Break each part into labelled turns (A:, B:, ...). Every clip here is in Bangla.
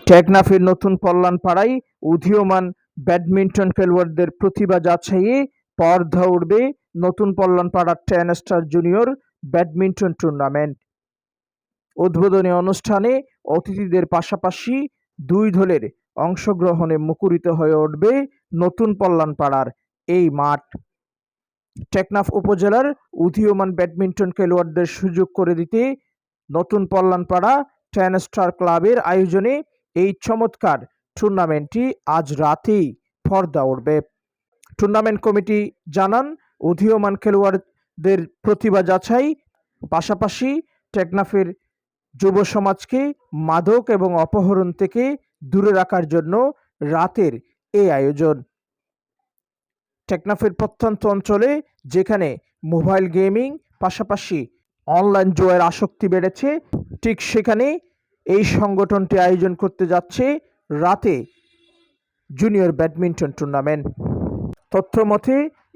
A: টেকনাফের নতুন কল্যাণপাড়ায় উদীয়মান ব্যাডমিন্টন খেলোয়াড়দের প্রতিভা যাচাইয়ে পর্দা উঠবে নতুন কল্যাণপাড়া 10 স্টার জুনিয়র ব্যাডমিন্টন টুর্নামেন্ট। উদ্বোধনী অনুষ্ঠানে অতিথিদের পাশাপাশি দুই দলের অংশগ্রহণে মুখরিত হয়ে উঠবে নতুন কল্যাণপাড়ার এই মাঠ। টেকনাফ উপজেলার উদীয়মান ব্যাডমিন্টন খেলোয়াড়দের সুযোগ করে দিতে নতুন কল্যাণপাড়া 10 স্টার ক্লাবের আয়োজনে এই চমৎকার টুর্নামেন্টটি আজ রাতেই পর্দা উঠবে। টুর্নামেন্ট কমিটি জানান, উদীয়মান খেলোয়াড়দের প্রতিভা যাচাই পাশাপাশি টেকনাফের যুব সমাজকে মাদক এবং অপহরণ থেকে দূরে রাখার জন্য রাতের এই আয়োজন। টেকনাফের প্রত্যন্ত অঞ্চলে যেখানে মোবাইল গেমিং পাশাপাশি অনলাইন জুয়ার আসক্তি বেড়েছে, ঠিক সেখানে এই সংগঠনটি আয়োজন করতে যাচ্ছে রাতে জুনিয়র ব্যাডমিন্টন টুর্নামেন্ট। তথ্য মতে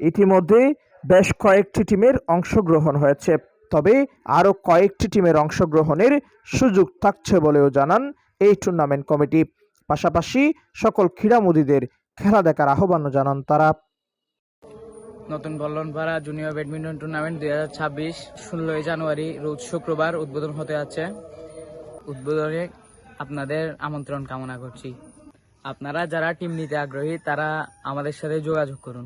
A: ইতিমধ্যে বেশ কয়েকটি টিমের অংশগ্রহণ হয়েছে, তবে আরও কয়েকটি টিমের অংশগ্রহণের সুযোগ থাকছে বলেও জানান এই টুর্নামেন্ট কমিটি। পাশাপাশি সকল ক্রীড়ামোদীদের খেলা দেখার আহ্বানও জানান তারা।
B: নতুন কল্যাণপাড়া জুনিয়র ব্যাডমিন্টন টুর্নামেন্ট 2026 16 জানুয়ারি রোজ শুক্রবার উদ্বোধন হতে যাচ্ছে। উদ্বোধনে আপনাদের আমন্ত্রণ কামনা করছি। আপনারা যারা টিম নিতে আগ্রহী তারা আমাদের সাথে যোগাযোগ করুন।